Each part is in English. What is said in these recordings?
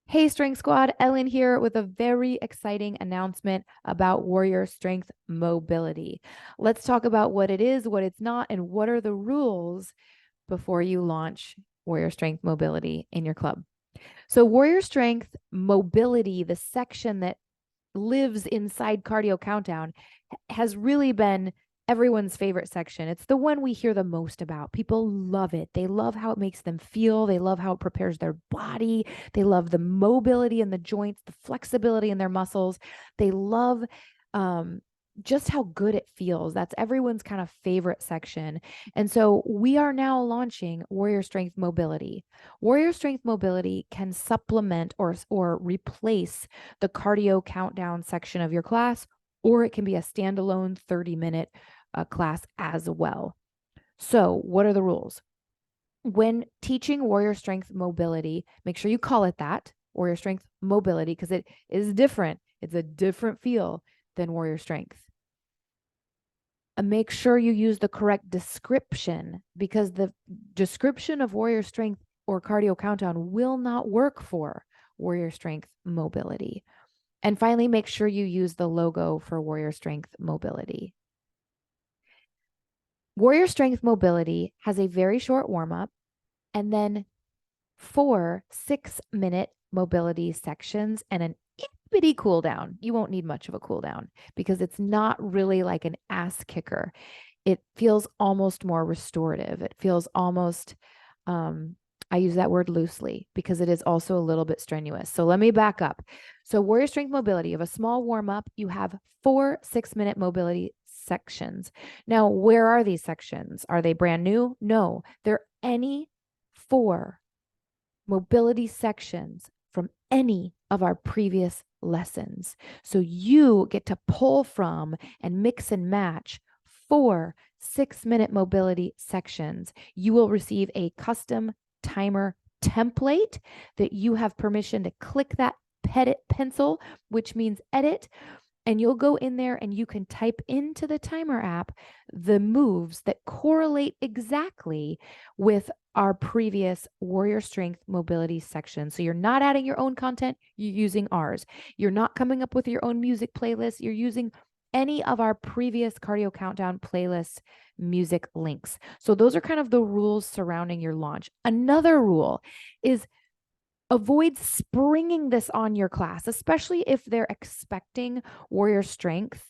Hey, Strength Squad, Ellen here with a very exciting announcement about Warrior Strength Mobility. Let's talk about what it is, what it's not, and what are the rules before you launch Warrior Strength Mobility in your club. So, Warrior Strength Mobility, the section that lives inside Cardio Countdown, has really been everyone's favorite section. It's the one we hear the most about. People love it. They love how it makes them feel. They love how it prepares their body. They love the mobility in the joints, the flexibility in their muscles. They love um, just how good it feels. That's everyone's kind of favorite section. And so we are now launching Warrior Strength Mobility. Warrior Strength Mobility can supplement or replace the cardio countdown section of your class, or it can be a standalone 30-minute class as well. So, what are the rules? When teaching Warrior Strength Mobility, make sure you call it that, Warrior Strength Mobility, because it is different. It's a different feel than Warrior Strength. And make sure you use the correct description, because the description of Warrior Strength or Cardio Countdown will not work for Warrior Strength Mobility. And finally, make sure you use the logo for Warrior Strength Mobility. Warrior Strength Mobility has a very short warm up and then 4 6-minute mobility sections and an bitty cool down. You won't need much of a cool down because it's not really like an ass kicker. It feels almost more restorative. It feels almost, I use that word loosely because it is also a little bit strenuous. So let me back up. So, Warrior Strength Mobility, you have a small warm up, you have 4 6-minute mobility sections. Now, where are these sections? Are they brand new? No, they're any 4 mobility sections from any of our previous lessons. So you get to pull from and mix and match 4 6-minute mobility sections. You will receive a custom timer template that you have permission to click that pencil, which means edit, and you'll go in there and you can type into the timer app the moves that correlate exactly with our previous Warrior Strength Mobility section. So you're not adding your own content, you're using ours. You're not coming up with your own music playlist, you're using any of our previous Cardio Countdown playlist music links. So those are kind of the rules surrounding your launch. Another rule is avoid springing this on your class, especially if they're expecting Warrior Strength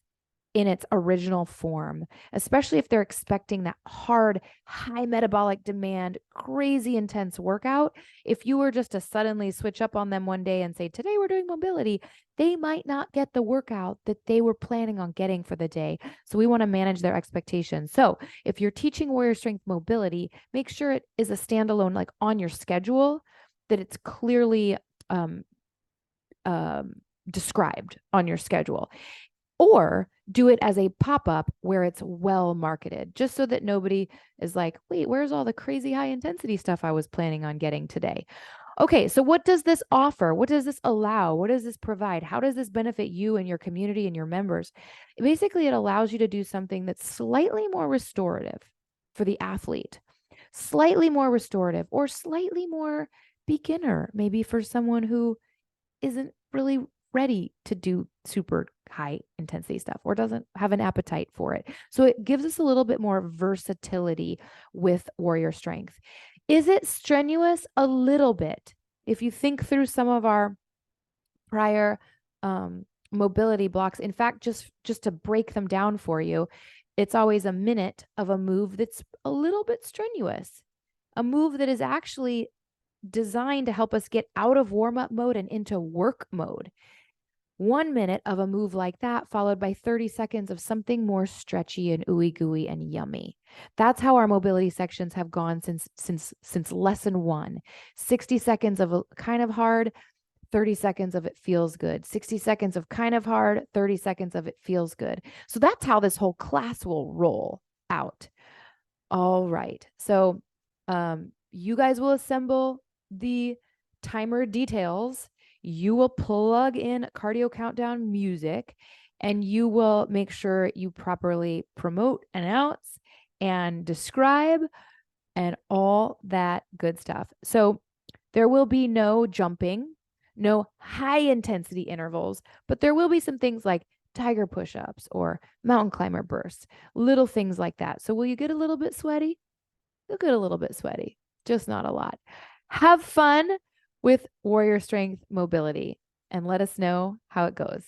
in its original form, especially if they're expecting that hard, high metabolic demand, crazy intense workout. If you were just to suddenly switch up on them one day and say, today we're doing mobility, they might not get the workout that they were planning on getting for the day. So we want to manage their expectations. So if you're teaching Warrior Strength Mobility, make sure it is a standalone, like on your schedule, that it's clearly described on your schedule, or do it as a pop-up where it's well marketed, just so that nobody is like, wait, where's all the crazy high intensity stuff I was planning on getting today? Okay, so what does this offer? What does this allow? What does this provide? How does this benefit you and your community and your members? Basically, it allows you to do something that's slightly more restorative for the athlete, slightly more restorative, or slightly more beginner, maybe for someone who isn't really ready to do super high intensity stuff or doesn't have an appetite for it. So it gives us a little bit more versatility with Warrior Strength. Is it strenuous? A little bit. If you think through some of our prior mobility blocks, in fact, just to break them down for you, it's always a minute of a move that's a little bit strenuous, a move that is actually designed to help us get out of warm-up mode and into work mode. 1 minute of a move like that, followed by 30 seconds of something more stretchy and ooey gooey and yummy. That's how our mobility sections have gone since lesson 1. 60 seconds of kind of hard, 30 seconds of it feels good. 60 seconds of kind of hard, 30 seconds of it feels good. So that's how this whole class will roll out. All right. So you guys will assemble the timer details. You will plug in Cardio Countdown music, and you will make sure you properly promote, announce, and describe, and all that good stuff. So there will be no jumping, No high intensity intervals, but there will be some things like tiger push-ups or mountain climber bursts, little things like that. So will you get a little bit sweaty? You'll get a little bit sweaty, just not a lot. Have fun with warrior strength mobility and let us know how it goes.